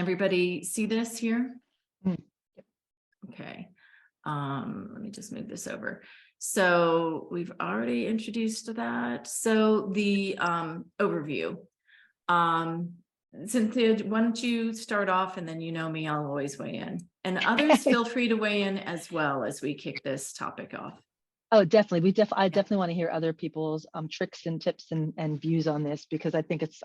everybody see this here? Mm. Okay. Let me just move this over. So we've already introduced that. So the overview. Cinthia, why don't you start off, and then you know me, I'll always weigh in. And others feel free to weigh in as well as we kick this topic off. Oh, definitely. I definitely want to hear other people's tricks and tips and views on this, because I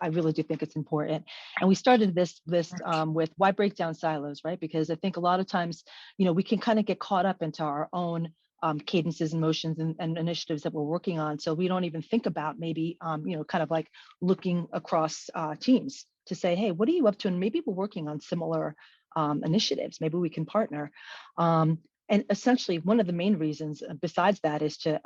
really do think it's important. And we started this list with why break down silos, right? Because I think a lot of times, we can kind of get caught up into our own cadences and motions and initiatives that we're working on. So we don't even think about maybe, kind of like looking across teams to say, hey, what are you up to? And maybe we're working on similar initiatives. Maybe we can partner. And essentially, one of the main reasons besides that is to,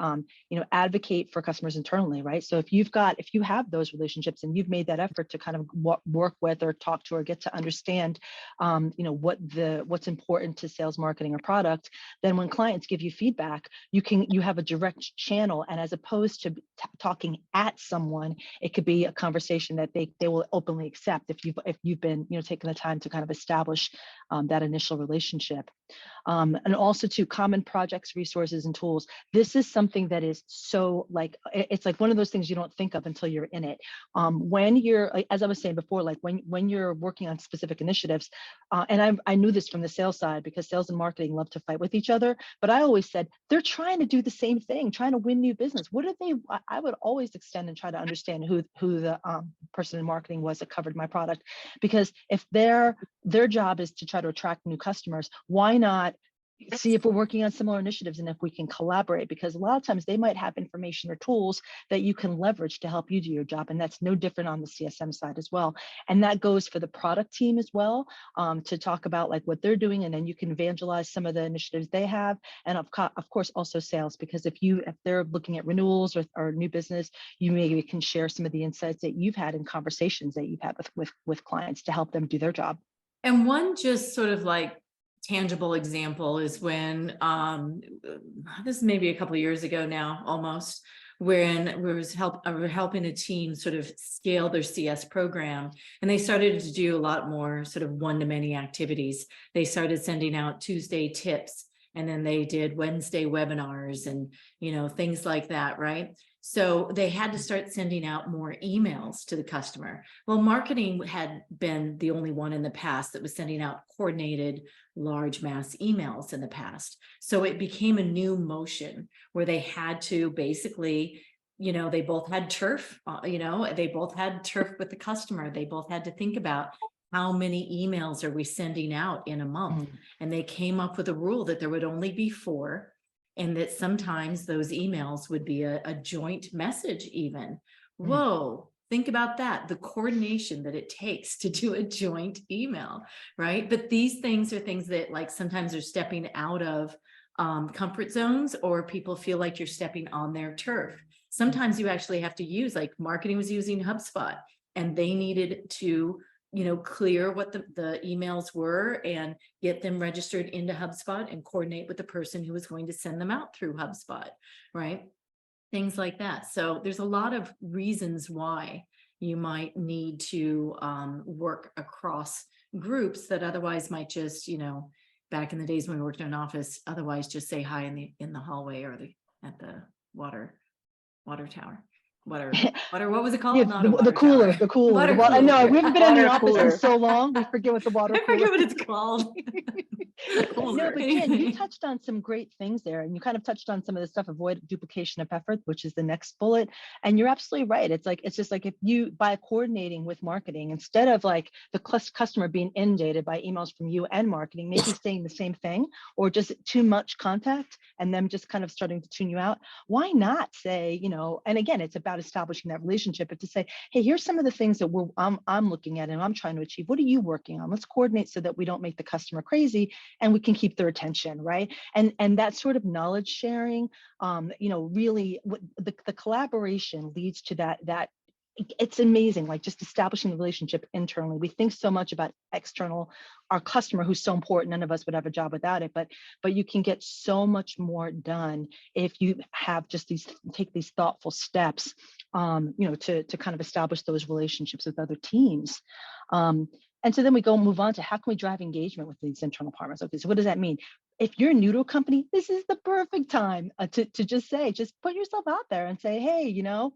advocate for customers internally, right? So if you have those relationships and you've made that effort to kind of work with or talk to or get to understand, what's important to sales, marketing, or product, then when clients give you feedback, you have a direct channel. And as opposed to talking at someone, it could be a conversation that they will openly accept if you've been taking the time to kind of establish that initial relationship. And also to common projects, resources, and tools. This is something that is so it's like one of those things you don't think of until you're in it. When you're, as I was saying before, like when you're working on specific initiatives, and I knew this from the sales side, because sales and marketing love to fight with each other, but I always said, they're trying to do the same thing, trying to win new business. What are they? I would always extend and try to understand who the person in marketing was that covered my product, because if their job is to try to attract new customers, why not see if we're working on similar initiatives and if we can collaborate? Because a lot of times they might have information or tools that you can leverage to help you do your job. And that's no different on the CSM side as well. And that goes for the product team as well, to talk about like what they're doing. And then you can evangelize some of the initiatives they have. And of course, also sales, because if they're looking at renewals or new business, you maybe can share some of the insights that you've had in conversations that you've had with clients to help them do their job. And one just sort of like tangible example is when this is maybe a couple of years ago now, almost, when we were helping a team sort of scale their CS program, and they started to do a lot more sort of one-to-many activities. They started sending out Tuesday tips, and then they did Wednesday webinars and things like that, right? So they had to start sending out more emails to the customer. Well, marketing had been the only one in the past that was sending out coordinated large mass emails in the past. So it became a new motion where they had to basically, they both had turf, they both had turf with the customer. They both had to think about how many emails are we sending out in a month? And they came up with a rule that there would only be 4. And that sometimes those emails would be a joint message even. Whoa, think about that. The coordination that it takes to do a joint email, right? But these things are things that like sometimes are stepping out of comfort zones, or people feel like you're stepping on their turf. Sometimes you actually have to use, like marketing was using HubSpot, and they needed to clear what the emails were and get them registered into HubSpot and coordinate with the person who was going to send them out through HubSpot, right? Things like that. So there's a lot of reasons why you might need to work across groups that otherwise might just, back in the days when we worked in an office, otherwise just say hi in the hallway or at the water tower. What was it called? Yeah, Not the cooler. Water cooler. I know, we haven't been in the Water office cooler. in so long, we forget what the water cooler. I forget what it's called. No, but Jen, you touched on some great things there, and you kind of touched on some of the stuff, avoid duplication of effort, which is the next bullet. And you're absolutely right. It's just like if you, by coordinating with marketing, instead of like the customer being inundated by emails from you and marketing, maybe saying the same thing, or just too much contact and them just kind of starting to tune you out, why not say, and again, it's about establishing that relationship, but to say, hey, here's some of the things that I'm looking at and I'm trying to achieve. What are you working on? Let's coordinate so that we don't make the customer crazy and we can keep their attention, right? And that sort of knowledge sharing, really the collaboration leads to that. It's amazing, like just establishing the relationship internally. We think so much about external, our customer, who's so important. None of us would have a job without it, but you can get so much more done if you have just take these thoughtful steps, to kind of establish those relationships with other teams. And so then we go move on to how can we drive engagement with these internal partners? Okay, so what does that mean? If you're new to a company, this is the perfect time to just say, just put yourself out there and say, hey,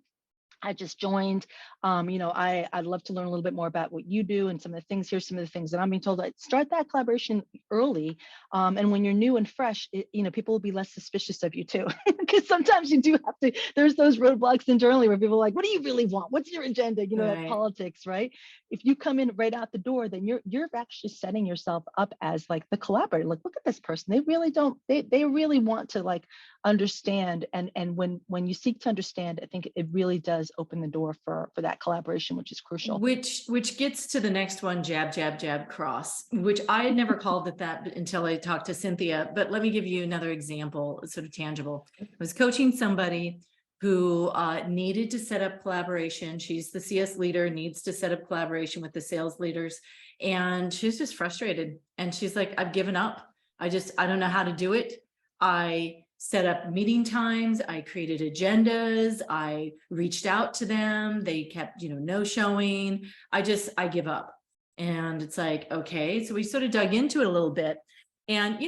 I just joined. I'd love to learn a little bit more about what you do and some of the things. Here's some of the things that I'm being told. Start that collaboration early, and when you're new and fresh, people will be less suspicious of you too, because sometimes you do have to. There's those roadblocks internally where people are like, "What do you really want? What's your agenda?" That Right. politics, right? If you come in right out the door, then you're actually setting yourself up as like the collaborator. Like, look at this person. They really don't. They really want to like understand, and when you seek to understand, I think it really does open the door for that collaboration, which is crucial. Which gets to the next one, jab, jab, jab, cross, which I had never called it that until I talked to Cinthia. But let me give you another example, sort of tangible. I was coaching somebody who needed to set up collaboration. She's the CS leader, needs to set up collaboration with the sales leaders. And she's just frustrated. And she's like, I've given up. I don't know how to do it. I set up meeting times. I created agendas. I reached out to them. They kept, no showing. I give up. And it's like, okay. So we sort of dug into it a little bit. And,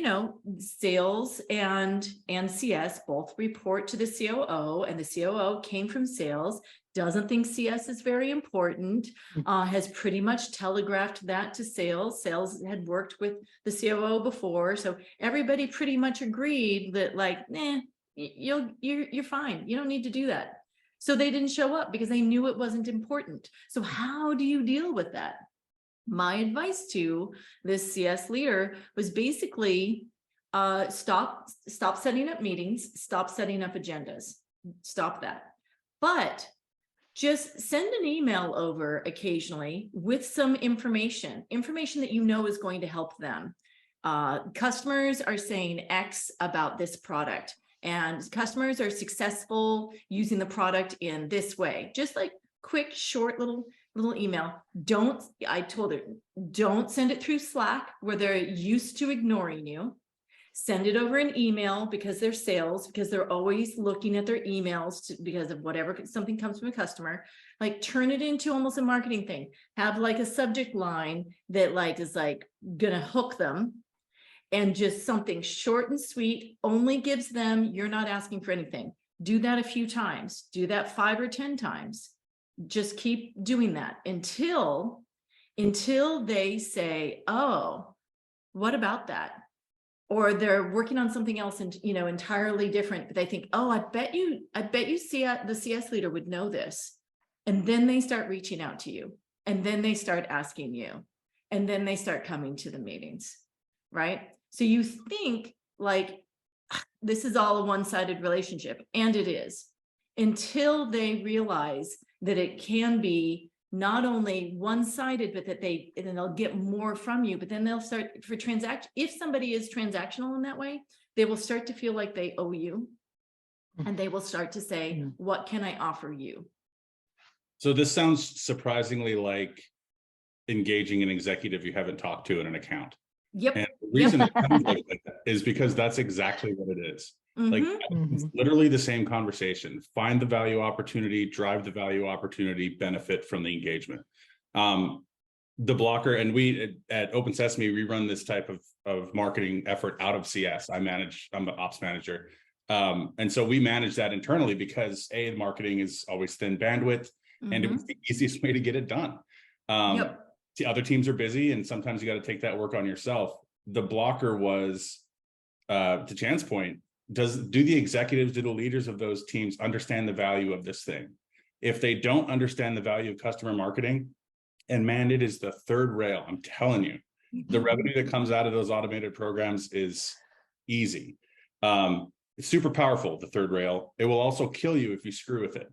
sales and CS both report to the COO, and the COO came from sales, doesn't think CS is very important, has pretty much telegraphed that to sales. Sales had worked with the COO before. So everybody pretty much agreed that like, you're fine. You don't need to do that. So they didn't show up because they knew it wasn't important. So how do you deal with that? My advice to this CS leader was basically stop setting up meetings, stop setting up agendas, stop that. But just send an email over occasionally with some information that is going to help them. Customers are saying X about this product, and customers are successful using the product in this way. Just like quick, short little email. I told her, don't send it through Slack where they're used to ignoring you. Send it over an email because they're sales, because they're always looking at their emails because of whatever, something comes from a customer. Like turn it into almost a marketing thing. Have like a subject line that like is like gonna hook them, and just something short and sweet, only gives them, you're not asking for anything. Do that a few times. Do that 5 or 10 times. Just keep doing that until they say, oh, what about that? Or they're working on something else and entirely different, but they think, oh, I bet you the CS leader would know this. And then they start reaching out to you, and then they start asking you, and then they start coming to the meetings, right? So you think like this is all a one-sided relationship, and it is, until they realize that it can be not only one-sided, but that they'll get more from you, but then they'll start for transaction. If somebody is transactional in that way, they will start to feel like they owe you, and they will start to say, what can I offer you? So this sounds surprisingly like engaging an executive you haven't talked to in an account. Yep. And the reason it sounds like that is because that's exactly what it is. Like it's literally the same conversation. Find the value opportunity, drive the value opportunity, benefit from the engagement. The blocker, and we at Open Sesame, we run this type of marketing effort out of CS. I'm an ops manager. And so we manage that internally because the marketing is always thin bandwidth, and it was the easiest way to get it done. The other teams are busy, and sometimes you got to take that work on yourself. The blocker was, to Chan's point, do the executives, do the leaders of those teams understand the value of this thing? If they don't understand the value of customer marketing, and man, it is the third rail, I'm telling you, the revenue that comes out of those automated programs is easy. It's super powerful, the third rail. It will also kill you if you screw with it.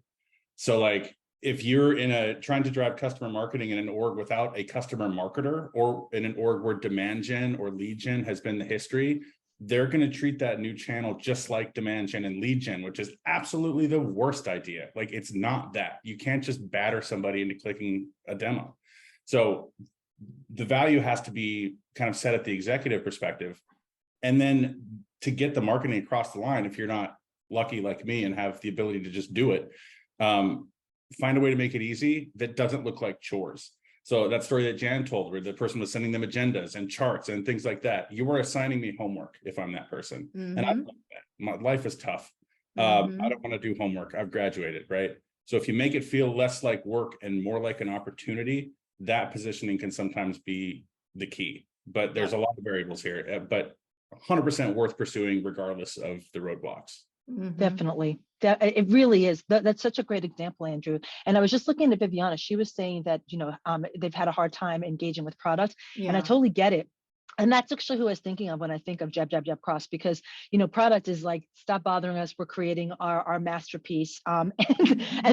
So like, if you're trying to drive customer marketing in an org without a customer marketer, or in an org where demand gen or lead gen has been the history, they're going to treat that new channel just like demand gen and lead gen, which is absolutely the worst idea. Like, it's not that. You can't just batter somebody into clicking a demo. So the value has to be kind of set at the executive perspective. And then to get the marketing across the line, if you're not lucky like me and have the ability to just do it, find a way to make it easy that doesn't look like chores. So that story that Jan told, where the person was sending them agendas and charts and things like that, you were assigning me homework if I'm that person. And I love that. My life is tough. I don't want to do homework. I've graduated, right? So if you make it feel less like work and more like an opportunity, that positioning can sometimes be the key. But there's a lot of variables here, but 100% worth pursuing regardless of the roadblocks. Definitely. It really is. That's such a great example, Andrew. And I was just looking at Viviana. She was saying that, they've had a hard time engaging with products. And I totally get it. And that's actually who I was thinking of when I think of Jab, Jab, Jab, Cross, because, product is like, stop bothering us. We're creating our masterpiece. And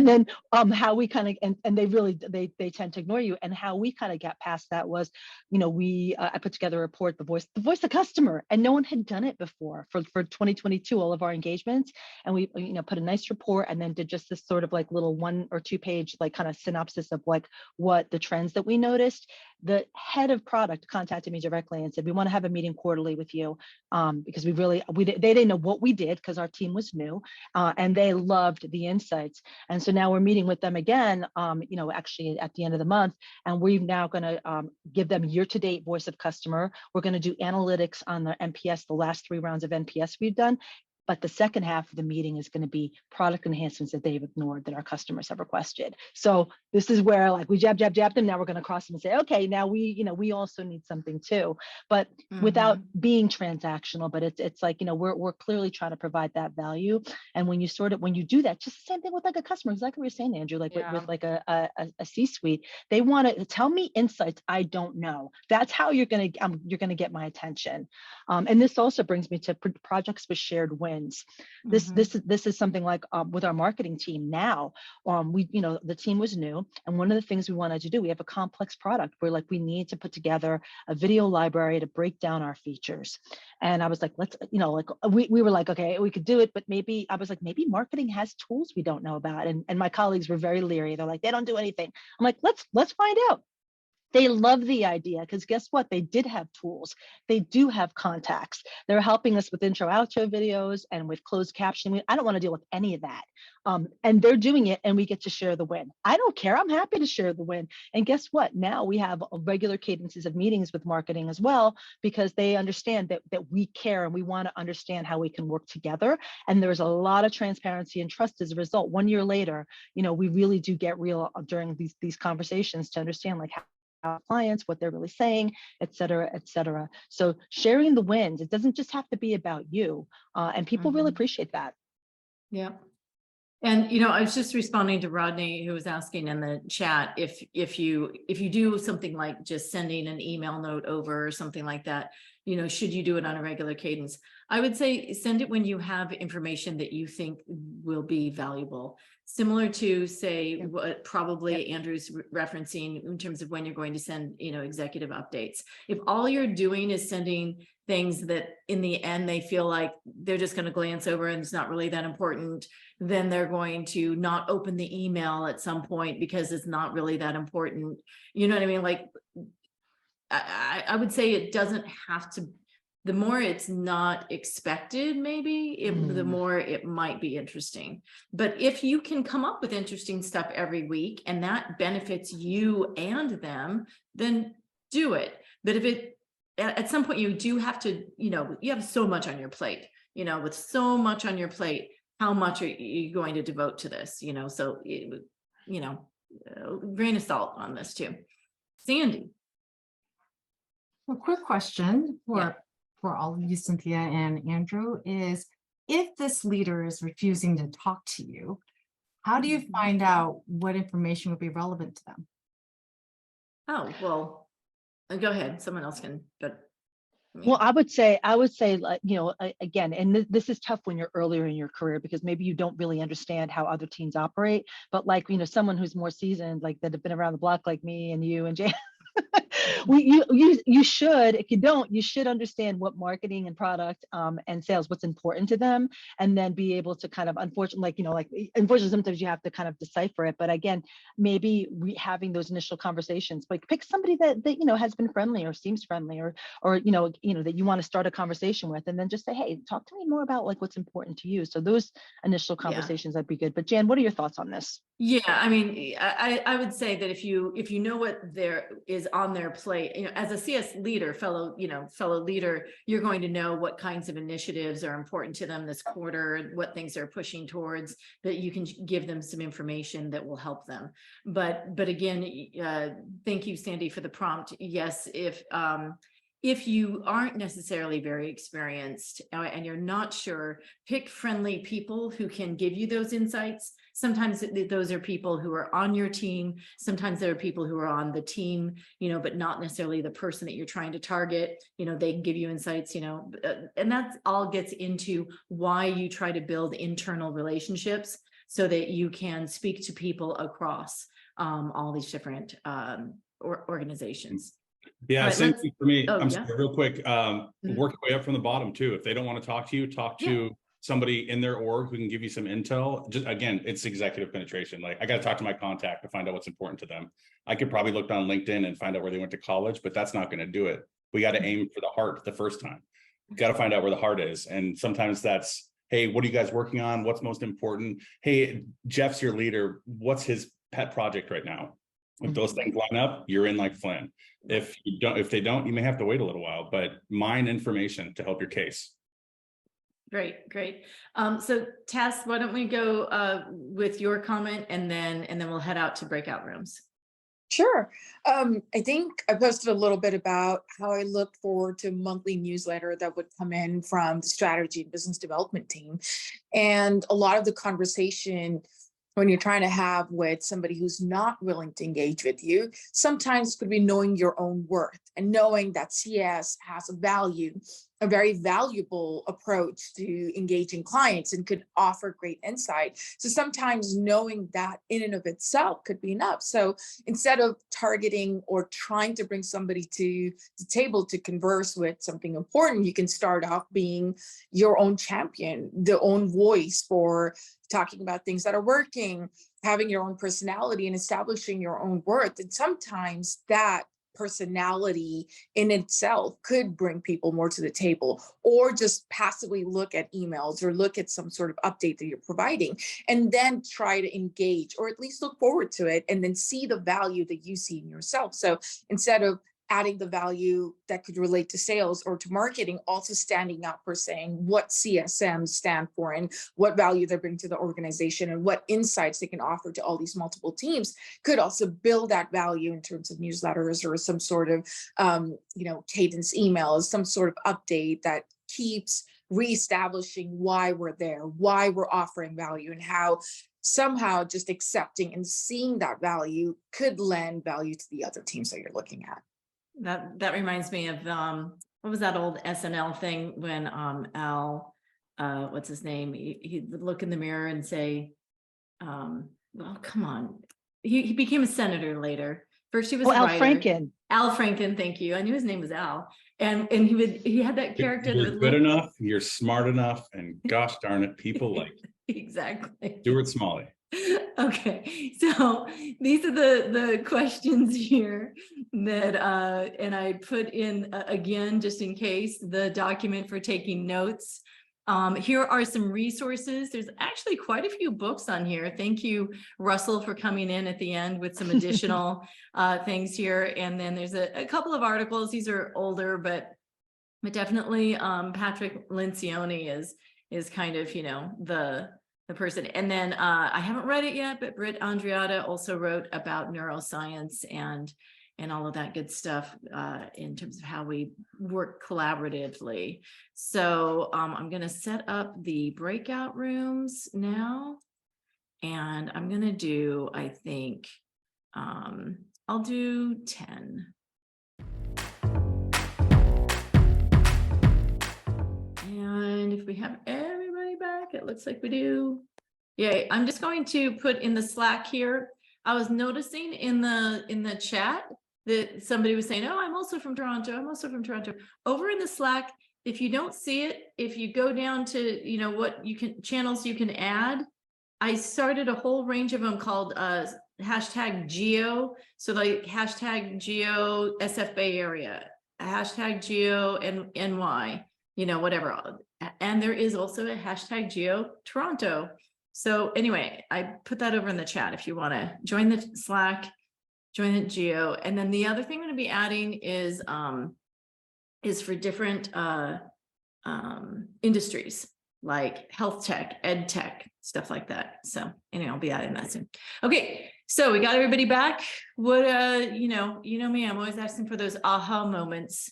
then how we kind of, and they tend to ignore you. And how we kind of got past that was, I put together a report, the voice of customer, and no one had done it before for 2022, all of our engagements. And we, put a nice report and then did just this sort of like little 1 or 2 page, like kind of synopsis of like what the trends that we noticed. The head of product contacted me directly and said, we want to have a meeting quarterly with you because they didn't know what we did because our team was new and they loved the insights. And so now we're meeting with them again, actually at the end of the month, and we're now going to give them year-to-date voice of customer. We're going to do analytics on the NPS, the last 3 rounds of NPS we've done. But the second half of the meeting is going to be product enhancements that they've ignored that our customers have requested. So this is where like we jab them. Now we're going to cross them and say, okay, now we also need something too, but without being transactional. But it's like, we're clearly trying to provide that value. And when you do that, just the same thing with like a customer, exactly what you're saying, Andrew, like with like a C-suite, they want to tell me insights I don't know. That's how you're going to get my attention. And this also brings me to projects with shared wins. This is something like with our marketing team now. The team was new, and one of the things we wanted to do, we have a complex product where like we need to put together a video library to break down our features. And I was like, let's, we were like, okay, we could do it, but maybe maybe marketing has tools we don't know about. And my colleagues were very leery. They're like, they don't do anything. I'm like, let's find out. They love the idea because guess what? They did have tools. They do have contacts. They're helping us with intro outro videos and with closed captioning. I don't want to deal with any of that. And they're doing it and we get to share the win. I don't care. I'm happy to share the win. And guess what? Now we have regular cadences of meetings with marketing as well, because they understand that we care and we want to understand how we can work together. And there's a lot of transparency and trust as a result. 1 year later, we really do get real during these conversations to understand like how our clients, what they're really saying, et cetera, et cetera. So sharing the wins, it doesn't just have to be about you. And people really appreciate that. Yeah. And, I was just responding to Rodney, who was asking in the chat, if you do something like just sending an email note over or something like that, should you do it on a regular cadence? I would say send it when you have information that you think will be valuable. Similar to say what probably Andrew's referencing in terms of when you're going to send, executive updates. If all you're doing is sending things that in the end they feel like they're just going to glance over and it's not really that important, then they're going to not open the email at some point because it's not really that important. You know what I mean? Like, I would say it doesn't have to, the more it's not expected, maybe the more it might be interesting. But if you can come up with interesting stuff every week and that benefits you and them, then do it. But if at some point you do have to, you have so much on your plate, with so much on your plate, how much are you going to devote to this? So, grain of salt on this too. Sandy. A quick question for all of you, Cinthia and Andrew, is if this leader is refusing to talk to you, how do you find out what information would be relevant to them? Oh, well, go ahead. Someone else can, but. Well, I would say, like, again, and this is tough when you're earlier in your career because maybe you don't really understand how other teams operate, but like, someone who's more seasoned, like that have been around the block like me and you and Jay, You should, if you don't, you should understand what marketing and product and sales, what's important to them, and then be able to kind of, unfortunately, unfortunately, sometimes you have to kind of decipher it. But again, maybe having those initial conversations, like pick somebody that has been friendly or seems friendly, or that you want to start a conversation with, and then just say, hey, talk to me more about like what's important to you. So those initial conversations, that'd be good. But Jan, what are your thoughts on this? Yeah, I mean, I would say that if you know what there is on their plate, as a CS leader, fellow leader, you're going to know what kinds of initiatives are important to them this quarter, what things they're pushing towards, that you can give them some information that will help them. But again, thank you, Sandy, for the prompt. Yes, if you aren't necessarily very experienced and you're not sure, pick friendly people who can give you those insights. Sometimes those are people who are on your team. Sometimes there are people who are on the team, but not necessarily the person that you're trying to target. They can give you insights, and that all gets into why you try to build internal relationships so that you can speak to people across all these different organizations. Yeah, Right, same thing for me. oh, I'm yeah. sorry, real quick, work your way up from the bottom too. If they don't want to talk to you, talk to somebody in their org who can give you some intel. Just again, it's executive penetration. Like, I got to talk to my contact to find out what's important to them. I could probably look on LinkedIn and find out where they went to college, but that's not going to do it. We got to aim for the heart the first time. Got to find out where the heart is. And sometimes that's, hey, what are you guys working on? What's most important? Hey, Jeff's your leader. What's his pet project right now? If those things line up, you're in like Flynn. If they don't, you may have to wait a little while, but mine information to help your case. Great. So Tess, why don't we go with your comment, and then we'll head out to breakout rooms. Sure. I think I posted a little bit about how I look forward to a monthly newsletter that would come in from the strategy and business development team. And a lot of the conversation when you're trying to have with somebody who's not willing to engage with you, sometimes could be knowing your own worth and knowing that CS has a very valuable approach to engaging clients and could offer great insight. So sometimes knowing that in and of itself could be enough. So instead of targeting or trying to bring somebody to the table to converse with something important, you can start off being your own champion, the own voice for talking about things that are working, having your own personality and establishing your own worth. And sometimes that personality in itself could bring people more to the table, or just passively look at emails or look at some sort of update that you're providing and then try to engage, or at least look forward to it and then see the value that you see in yourself. So instead of adding the value that could relate to sales or to marketing, also standing out for saying what CSMs stand for and what value they bring to the organization and what insights they can offer to all these multiple teams, could also build that value in terms of newsletters or some sort of, cadence emails, some sort of update that keeps reestablishing why we're there, why we're offering value, and how somehow just accepting and seeing that value could lend value to the other teams that you're looking at. That reminds me of what was that old SNL thing when Al, what's his name? He would look in the mirror and say, "Well, come on." He became a senator later. First, he was a Al writer. Franken. Al Franken, thank you. I knew his name was Al, and he had that character. You're good enough. You're smart enough, and gosh darn it, people like you. Exactly. Stuart Smalley. Okay, so these are the questions here that and I put in again, just in case, the document for taking notes. Here are some resources. There's actually quite a few books on here. Thank you, Russell, for coming in at the end with some additional things here. And then there's a couple of articles. These are older, but definitely Patrick Lencioni is kind of, the person. And then I haven't read it yet, but Britt Andreatta also wrote about neuroscience and all of that good stuff in terms of how we work collaboratively. So I'm going to set up the breakout rooms now, and I'm going to do, I think, I'll do 10. And if we have everybody back, it looks like we do. Yay. I'm just going to put in the Slack here. I was noticing in the chat that somebody was saying, oh, I'm also from Toronto. I'm also from Toronto. Over in the Slack, if you don't see it, if you go down to, you know, what you can, channels you can add, I started a whole range of them called hashtag geo. So like hashtag geo SF Bay Area, hashtag geo NY, you know, whatever. And there is also a hashtag geo Toronto. So anyway, I put that over in the chat if you want to join the Slack, join the geo. And then the other thing I'm going to be adding is for different industries like health tech, ed tech, stuff like that. So anyway, I'll be adding that soon. Okay, so we got everybody back. What you know me, I'm always asking for those aha moments.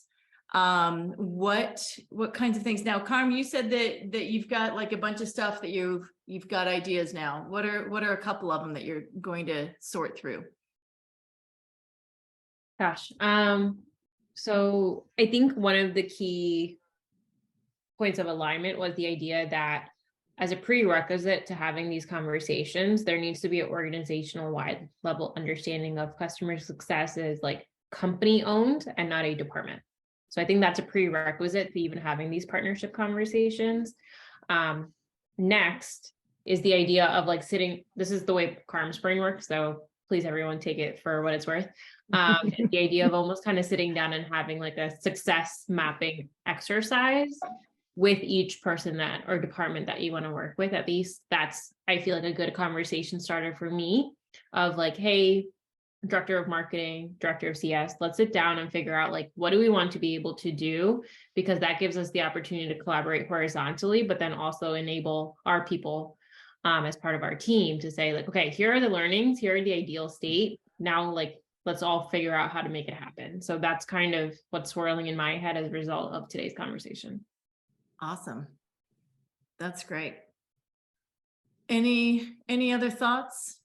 What kinds of things? Now, Carm, you said that you've got like a bunch of stuff that you've got ideas now. What are a couple of them that you're going to sort through? Gosh, so I think one of the key points of alignment was the idea that as a prerequisite to having these conversations, there needs to be an organizational wide level understanding of customer success is like company owned and not a department. So I think that's a prerequisite to even having these partnership conversations. Next is the idea of like sitting, this is the way Carm's brain works, so please everyone take it for what it's worth. The idea of almost kind of sitting down and having like a success mapping exercise with each person that or department that you want to work with. At least that's, I feel like, a good conversation starter for me of like, hey, director of marketing, director of CS, let's sit down and figure out like, what do we want to be able to do? Because that gives us the opportunity to collaborate horizontally, but then also enable our people as part of our team to say like, okay, here are the learnings, here are the ideal state. Now, like, let's all figure out how to make it happen. So that's kind of what's swirling in my head as a result of today's conversation. Awesome. That's great. Any other thoughts?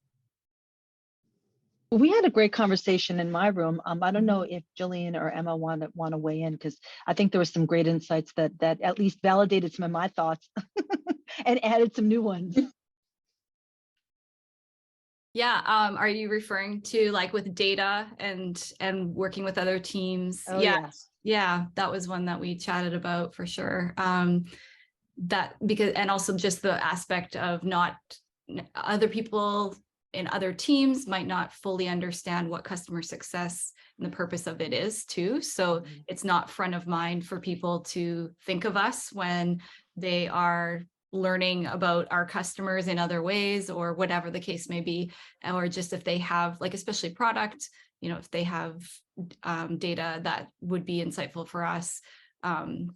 We had a great conversation in my room. I don't know if Jillian or Emma want to weigh in, because I think there were some great insights that at least validated some of my thoughts and added some new ones. Yeah. Are you referring to like with data and working with other teams? Oh, yeah. yes. Yeah. That was one that we chatted about for sure. That because, and also just the aspect of not other people in other teams might not fully understand what customer success and the purpose of it is too. So it's not front of mind for people to think of us when they are learning about our customers in other ways or whatever the case may be, or just if they have like, especially product, you know, if they have data that would be insightful for us.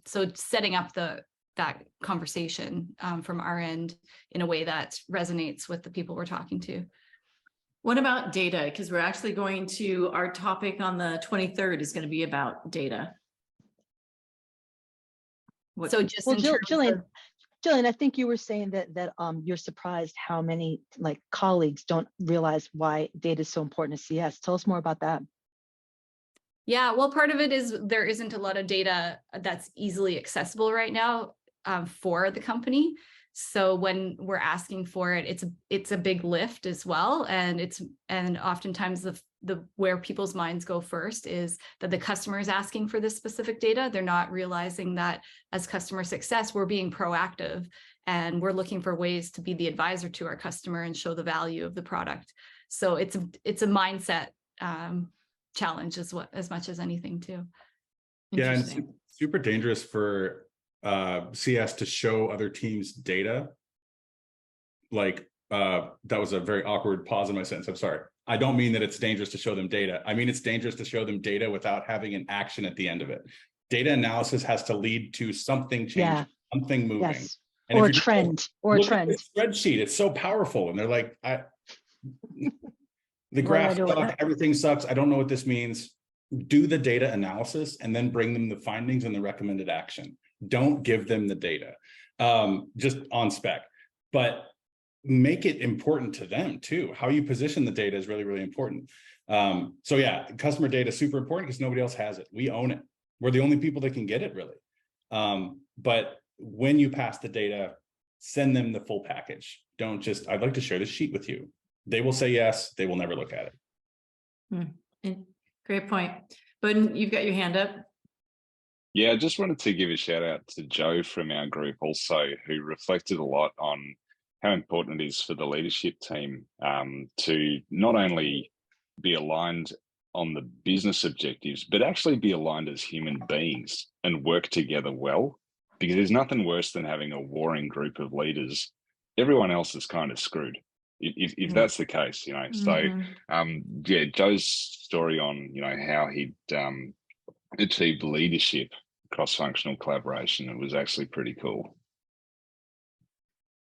So setting up that conversation from our end in a way that resonates with the people we're talking to. What about data? Because we're actually going to, our topic on the 23rd is going to be about data. So just well, in terms Jillian, I think you were saying that you're surprised how many like colleagues don't realize why data is so important to CS. Tell us more about that. Yeah, well, part of it is there isn't a lot of data that's easily accessible right now for the company. So when we're asking for it, it's a big lift as well, and oftentimes the where people's minds go first is that the customer is asking for this specific data. They're not realizing that as customer success, we're being proactive and we're looking for ways to be the advisor to our customer and show the value of the product. So it's a mindset challenge as much as anything too. Yeah, and super dangerous for CS to show other teams data. Like that was a very awkward pause in my sentence. I'm sorry. I don't mean that it's dangerous to show them data. I mean, it's dangerous to show them data without having an action at the end of it. Data analysis has to lead to something changing, something moving. Yes. And or if a trend, or a trend. Spreadsheet, it's so powerful. And they're like, the graph sucks, everything sucks. I don't know what this means. Do the data analysis and then bring them the findings and the recommended action. Don't give them the data just on spec, but make it important to them too. How you position the data is really, really important. So yeah, customer data is super important because nobody else has it. We own it. We're the only people that can get it really. But when you pass the data, send them the full package. Don't just, I'd like to share this sheet with you. They will say yes, they will never look at it. And Great point. But you've got your hand up. Yeah, I just wanted to give a shout out to Joe from our group also, who reflected a lot on how important it is for the leadership team to not only be aligned on the business objectives, but actually be aligned as human beings and work together well, because there's nothing worse than having a warring group of leaders. Everyone else is kind of screwed if that's the case, you know. So yeah, Joe's story on, you know, how he'd achieved leadership, cross-functional collaboration, it was actually pretty cool.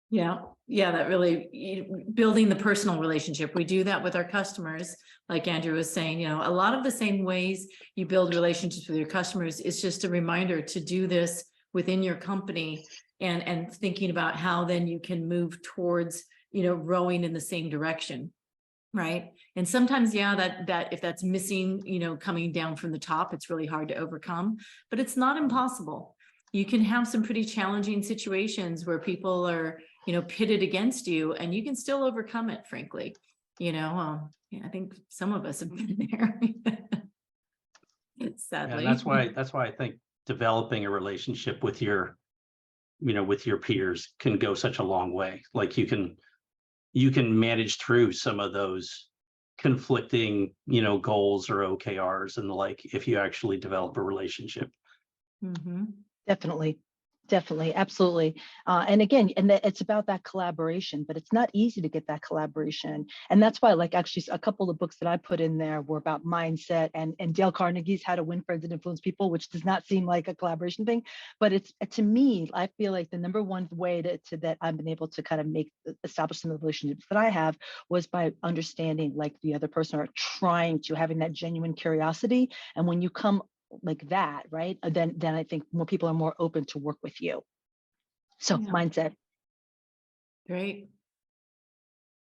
Yeah, that really building the personal relationship. We do that with our customers, like Andrew was saying, you know, a lot of the same ways you build relationships with your customers is just a reminder to do this within your company, and thinking about how then you can move towards, you know, rowing in the same direction, right? And sometimes, yeah, that if that's missing, you know, coming down from the top, it's really hard to overcome, but it's not impossible. You can have some pretty challenging situations where people are, you know, pitted against you, and you can still overcome it, frankly. You know, yeah, I think some of us have been there. Sadly. And that's why I think developing a relationship with your, you know, with your peers can go such a long way. Like you can manage through some of those conflicting, you know, goals or OKRs and the like, if you actually develop a relationship. Definitely, absolutely. And again, it's about that collaboration, but it's not easy to get that collaboration. And that's why, like, actually a couple of books that I put in there were about mindset, and Dale Carnegie's How to Win Friends and Influence People, which does not seem like a collaboration thing, but it's, to me, I feel like the number one way to that I've been able to kind of establish some of the relationships that I have was by understanding, like, the other person, or having that genuine curiosity. And when you come like that, right, then I think more people are more open to work with you. So mindset. Great.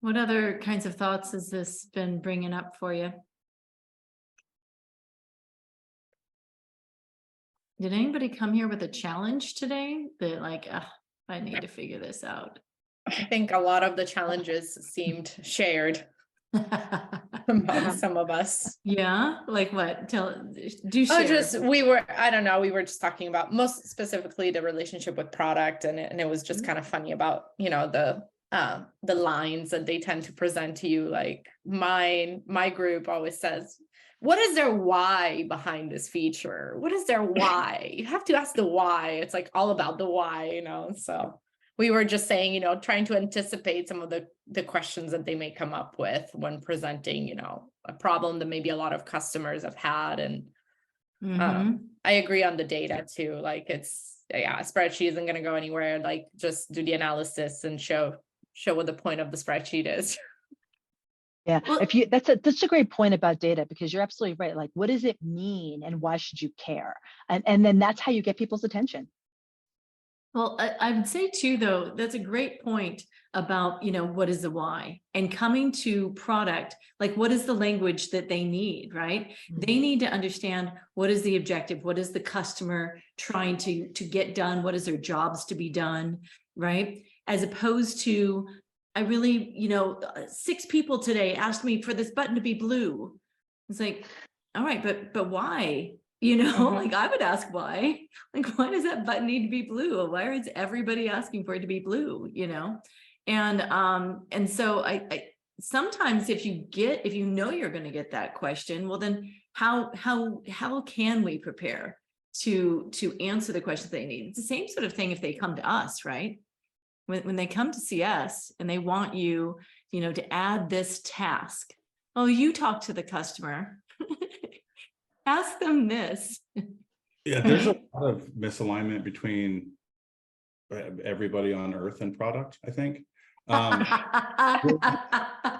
What other kinds of thoughts has this been bringing up for you? Did anybody come here with a challenge today that, like, I need to figure this out? I think a lot of the challenges seemed shared among some of us. Yeah, like what? Share. We were just talking about, most specifically, the relationship with product, and it was just kind of funny about, you know, the lines that they tend to present to you. Like my group always says, what is their why behind this feature? What is their why? You have to ask the why. It's like all about the why, you know. So we were just saying, you know, trying to anticipate some of the questions that they may come up with when presenting, you know, a problem that maybe a lot of customers have had. And I agree on the data too. Like, a spreadsheet isn't going to go anywhere. Like, just do the analysis and show what the point of the spreadsheet is. Yeah, that's a great point about data, because you're absolutely right. Like, what does it mean, and why should you care? And then that's how you get people's attention. Well, I would say too, though, that's a great point about, you know, what is the why, and coming to product, like, what is the language that they need, right? They need to understand what is the objective, what is the customer trying to get done, what is their jobs to be done, right? As opposed to, I really, you know, 6 people today asked me for this button to be blue. It's like, all right, but why? You know, like, I would ask why. Like, why does that button need to be blue? Why is everybody asking for it to be blue? You know, and so I sometimes if you know you're going to get that question, well, then how can we prepare to answer the questions they need? It's the same sort of thing if they come to us, right? When they come to CS and they want you, you know, to add this task. Oh, you talk to the customer. Ask them this. Yeah, there's a lot of misalignment between everybody on Earth and product, I think. I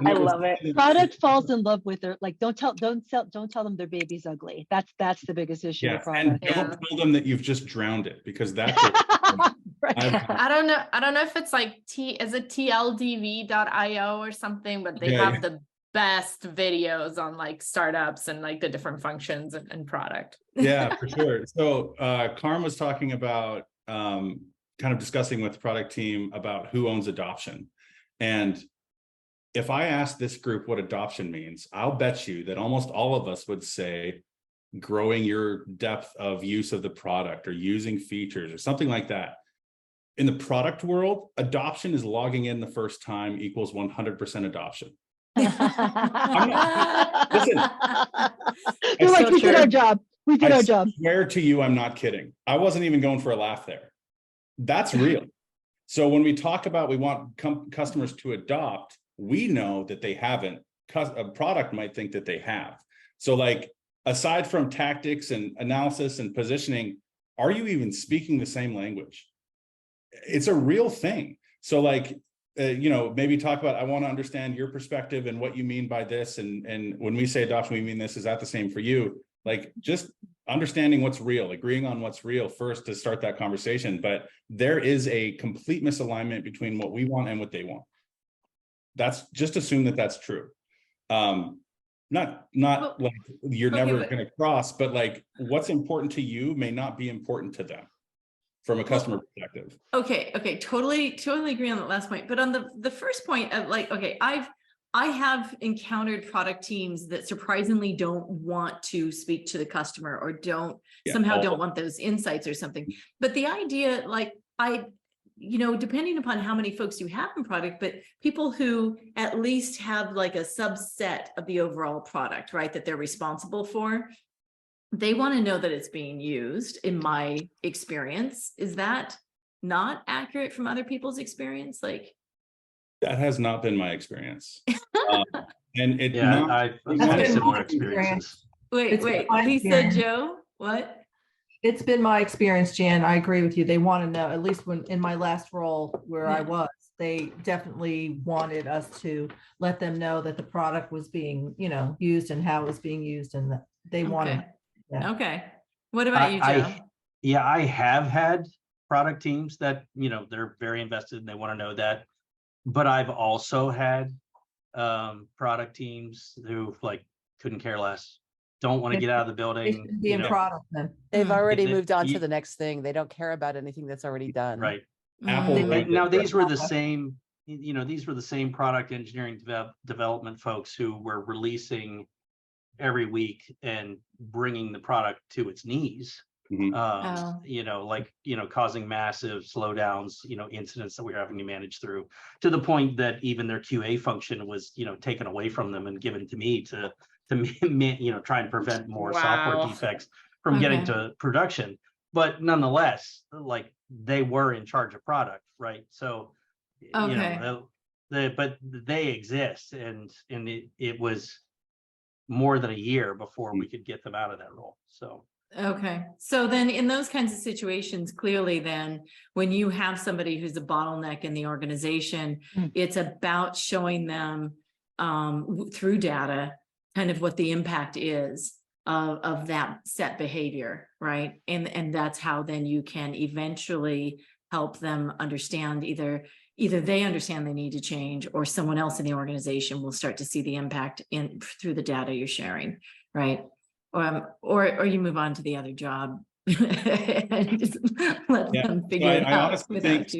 love it. Product falls in love with her. Like, don't tell them their baby's ugly. That's the biggest issue with product. And don't tell them that you've just drowned it, because that's right. I don't know if it's like is it tldv.io or something, but they have the best videos on, like, startups and, like, the different functions and product. Yeah, for sure. So Carm was talking about kind of discussing with the product team about who owns adoption. And if I asked this group what adoption means, I'll bet you that almost all of us would say growing your depth of use of the product or using features or something like that. In the product world, adoption is logging in the first time equals 100% adoption. Listen, They're like, we did our job. We did our job. I swear to you, I'm not kidding. I wasn't even going for a laugh there. That's real. So when we talk about we want customers to adopt, we know that they haven't. A product might think that they have. So like, aside from tactics and analysis and positioning, are you even speaking the same language? It's a real thing. So like, maybe talk about, I want to understand your perspective and what you mean by this. And when we say adoption, we mean this. Is that the same for you? Like just understanding what's real, agreeing on what's real first to start that conversation. But there is a complete misalignment between what we want and what they want. That's just assume that that's true. Not like you're never going to cross, but like what's important to you may not be important to them from a customer perspective. Okay. Totally agree on that last point. But on the first point of like, okay, I have encountered product teams that surprisingly don't want to speak to the customer or don't want those insights or something. But the idea, like depending upon how many folks you have in product, but people who at least have like a subset of the overall product, right, that they're responsible for, they want to know that it's being used, in my experience. Is that not accurate from other people's experience? Like, that has not been my experience. And it I've had similar experiences. Wait, Lisa, Joe, what? It's been my experience, Jan. I agree with you. They want to know, at least when in my last role where I was, they definitely wanted us to let them know that the product was being, used and how it was being used, and that they wanted. Yeah. Okay. What about you, Joe? I have had product teams that, they're very invested and they want to know that. But I've also had product teams who like couldn't care less, don't want to get out of the building. Be in product then. They've already moved on to the next thing. They don't care about anything that's already done. Right. Apple. Now these were the same, these were the same product engineering development folks who were releasing every week and bringing the product to its knees. Causing massive slowdowns, incidents that we were having to manage through, to the point that even their QA function was, taken away from them and given to me to try and prevent more software defects from getting to production. But nonetheless, like they were in charge of product, right? So, but they exist, and it was more than a year before we could get them out of that role. So. Okay. So then in those kinds of situations, clearly then when you have somebody who's a bottleneck in the organization, it's about showing them through data kind of what the impact is of that set behavior, right? And that's how then you can eventually help them understand either they understand they need to change, or someone else in the organization will start to see the impact through the data you're sharing, right? Or you move on to the other job and just let them figure it out. I honestly think,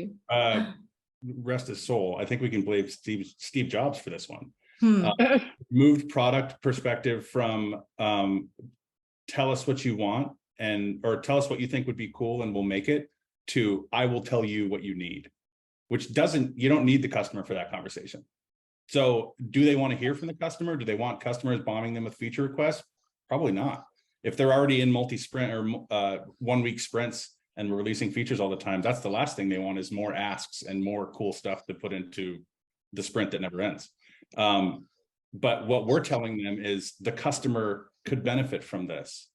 rest his soul, I think we can blame Steve Jobs for this one. Moved product perspective from tell us what you want or tell us what you think would be cool and we'll make it, to I will tell you what you need, which you don't need the customer for that conversation. So do they want to hear from the customer? Do they want customers bombing them with feature requests? Probably not. If they're already in multi-sprint or 1 week sprints and we're releasing features all the time, that's the last thing they want, is more asks and more cool stuff to put into the sprint that never ends. But what we're telling them is the customer could benefit from this.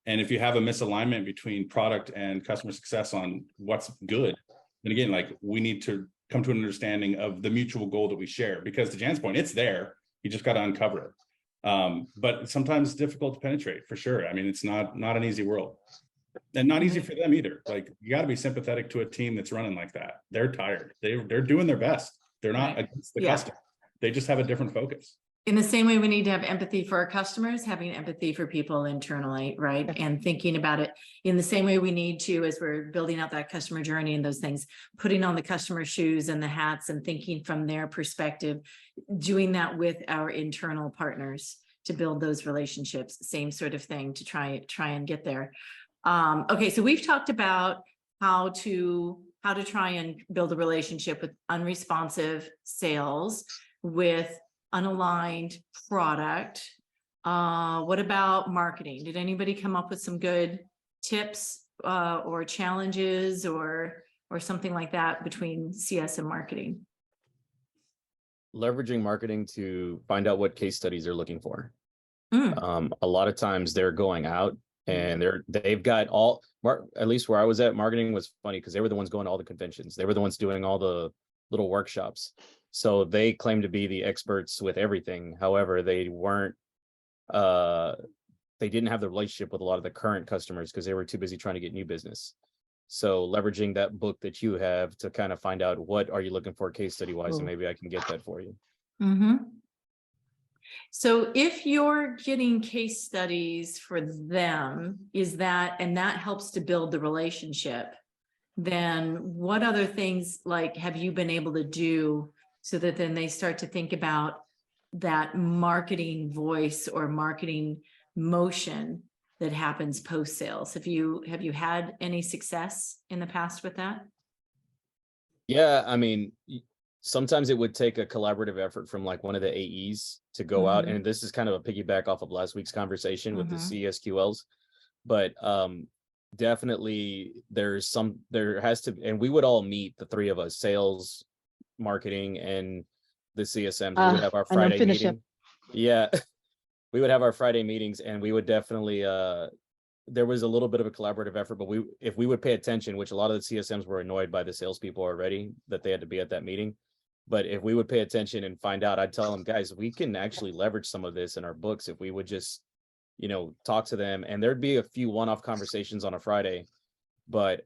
And if you have a misalignment between product and customer success on what's good, then again, like we need to come to an understanding of the mutual goal that we share, because to Jan's point, it's there. You just got to uncover it. But sometimes it's difficult to penetrate, for sure. I mean, it's not an easy world, and not easy for them either. Like, you got to be sympathetic to a team that's running like that. They're tired. They're doing their best. They're not against the customer. They just have a different focus. In the same way we need to have empathy for our customers, having empathy for people internally, right? And thinking about it in the same way we need to, as we're building out that customer journey and those things, putting on the customer shoes and the hats and thinking from their perspective, doing that with our internal partners to build those relationships, same sort of thing to try and get there. Okay, so we've talked about how to try and build a relationship with unresponsive sales, with unaligned product. What about marketing? Did anybody come up with some good tips or challenges or something like that between CS and marketing? Leveraging marketing to find out what case studies they're looking for. Mm. A lot of times they're going out and they've got all, at least where I was at, marketing was funny because they were the ones going to all the conventions. They were the ones doing all the little workshops. So they claim to be the experts with everything. However, they weren't, they didn't have the relationship with a lot of the current customers because they were too busy trying to get new business. So leveraging that book that you have to kind of find out what are you looking for case study wise, and maybe I can get that for you. Mm-hmm. So if you're getting case studies for them, and that helps to build the relationship, then what other things like have you been able to do so that then they start to think about that marketing voice or marketing motion that happens post sales? Have you had any success in the past with that? Yeah, I mean, sometimes it would take a collaborative effort from like one of the AEs to go out, and this is kind of a piggyback off of last week's conversation with the CSQLs, but definitely there has to, and we would all meet, the three of us, sales, marketing, and the CSMs. We would have our Friday meeting. Yeah, we would have our Friday meetings, and we would definitely there was a little bit of a collaborative effort, but if we would pay attention, which a lot of the CSMs were annoyed by the salespeople already that they had to be at that meeting. But if we would pay attention and find out, I'd tell them, guys, we can actually leverage some of this in our books if we would just, talk to them. And there'd be a few one-off conversations on a Friday. But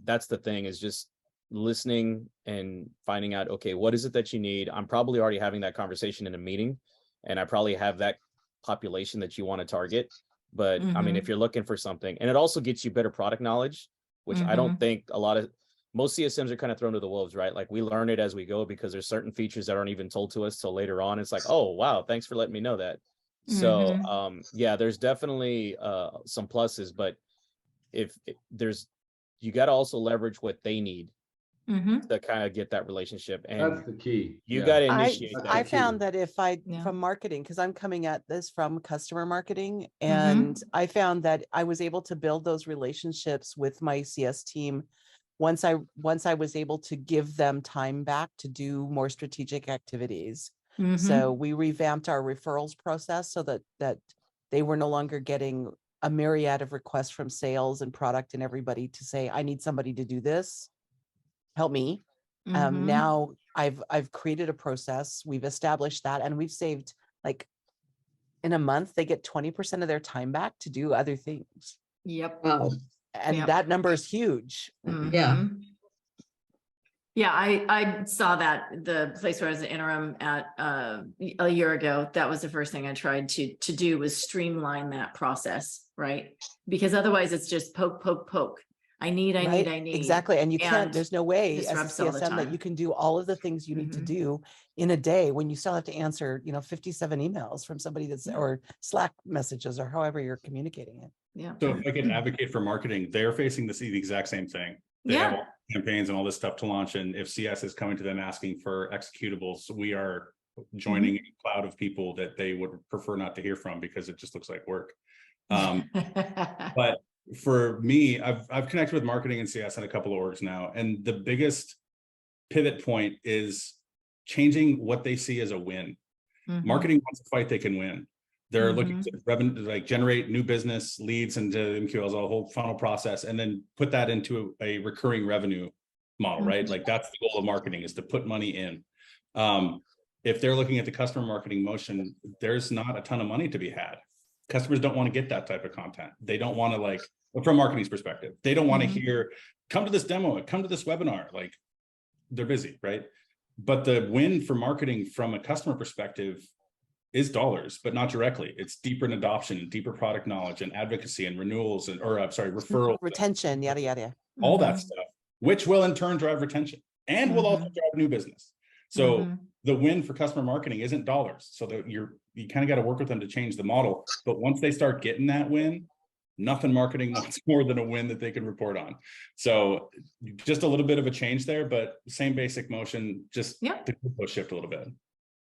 that's the thing, is just listening and finding out, okay, what is it that you need? I'm probably already having that conversation in a meeting, and I probably have that population that you want to target. But I mean, if you're looking for something, and it also gets you better product knowledge, which I don't think most CSMs are kind of thrown to the wolves, right? Like we learn it as we go because there's certain features that aren't even told to us till later on. It's like, oh, wow, thanks for letting me know that. So yeah, there's definitely some pluses, but you got to also leverage what they need to kind of get that relationship. And that's the key. You got to initiate that. I found that from marketing, because I'm coming at this from customer marketing, and I found that I was able to build those relationships with my CS team once I was able to give them time back to do more strategic activities. So we revamped our referrals process so that they were no longer getting a myriad of requests from sales and product and everybody to say, I need somebody to do this. Help me. Now I've created a process. We've established that, and we've saved, like, in a month, they get 20% of their time back to do other things. Yep. Wow. And that number is huge. Yeah. Yeah, I saw that the place where I was an interim at a year ago. That was the first thing I tried to do, was streamline that process, right? Because otherwise it's just poke. I need. Exactly. And you can't, there's no way as a CSM that you can do all of the things you need to do in a day when you still have to answer, 57 emails from somebody or Slack messages, or however you're communicating it. Yeah. So if I can advocate for marketing, they're facing the exact same thing. They have all campaigns and all this stuff to launch. And if CS is coming to them asking for executables, we are joining a cloud of people that they would prefer not to hear from because it just looks like work. But for me, I've connected with marketing and CS in a couple of orgs now. And the biggest pivot point is changing what they see as a win. Marketing wants a fight they can win. They're looking to revenue, like generate new business leads into MQLs, a whole funnel process, and then put that into a recurring revenue model, right? Like that's the goal of marketing, is to put money in. If they're looking at the customer marketing motion, there's not a ton of money to be had. Customers don't want to get that type of content. They don't want to, from marketing's perspective, they don't want to hear, come to this demo, come to this webinar. Like, they're busy, right? But the win for marketing from a customer perspective is dollars, but not directly. It's deeper in adoption and deeper product knowledge and advocacy and renewals and, or sorry, referrals, retention, yada, yada. all that stuff, which will in turn drive retention and will also drive new business. So the win for customer marketing isn't dollars. So that you kind of got to work with them to change the model. But once they start getting that win, nothing marketing wants more than a win that they can report on. So just a little bit of a change there, but same basic motion, just the shift a little bit.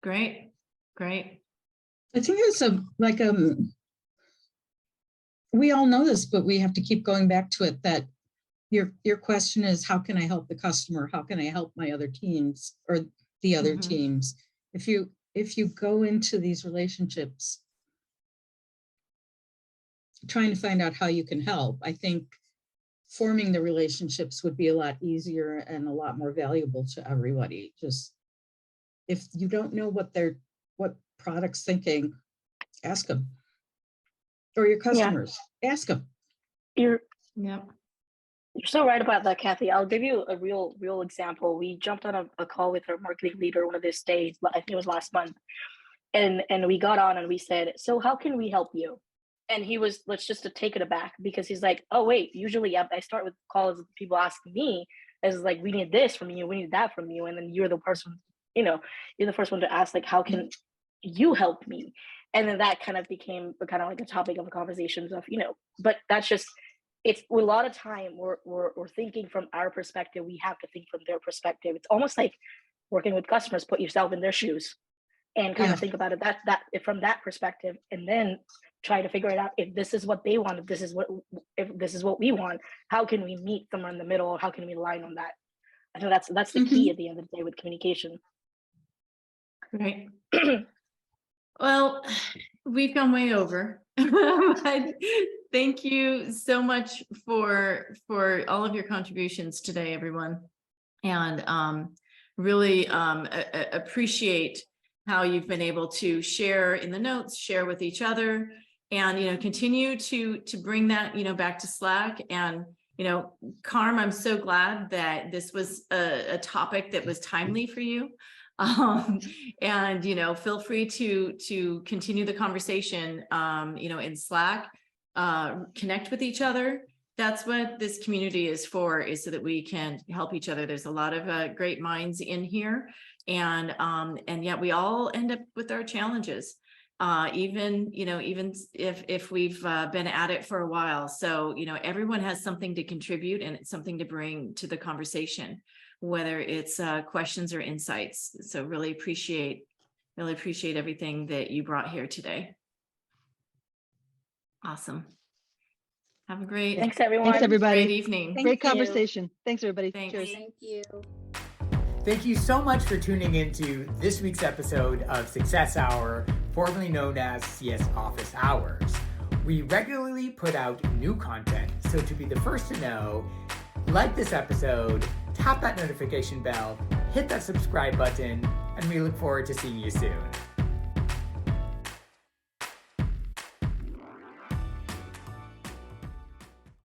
Great. I think it's we all know this, but we have to keep going back to it, that your question is, how can I help the customer? How can I help my other teams or the other teams? If you go into these relationships trying to find out how you can help, I think forming the relationships would be a lot easier and a lot more valuable to everybody. Just if you don't know what product's thinking, ask them. Or your customers, ask them. You're so right about that, Kathy. I'll give you a real example. We jumped on a call with our marketing leader one of these days, I think it was last month. And we got on and we said, so how can we help you? And he was, let's just to take it aback, because he's like, oh wait, usually I start with calls, people asking me as like, we need this from you, we need that from you. And then you're the person, you're the first one to ask, like, how can you help me? And then that kind of became kind of like a topic of conversations of, but that's just, it's a lot of time we're thinking from our perspective, we have to think from their perspective. It's almost like working with customers, put yourself in their shoes and kind of think about it that from that perspective, and then try to figure it out. If this is what they want, if this is what we want, how can we meet somewhere in the middle? How can we align on that? I think that's the key at the end of the day with communication. Great. Well, we've gone way over. But thank you so much for all of your contributions today, everyone. And really appreciate how you've been able to share in the notes, share with each other, and continue to bring that back to Slack. And Carm, I'm so glad that this was a topic that was timely for you. And feel free to continue the conversation in Slack, connect with each other. That's what this community is for, is so that we can help each other. There's a lot of great minds in here, and yet we all end up with our challenges, even if we've been at it for a while. So everyone has something to contribute, and it's something to bring to the conversation, whether it's questions or insights. So really appreciate everything that you brought here today. Awesome. Have a great, thanks everyone. Thanks everybody. Great evening. Great conversation. Thanks everybody. Thanks. Cheers. Thank you. Thank you so much for tuning into this week's episode of Success Hour, formerly known as CS Office Hours. We regularly put out new content, so to be the first to know, like this episode, tap that notification bell, hit that subscribe button, and we look forward to seeing you soon.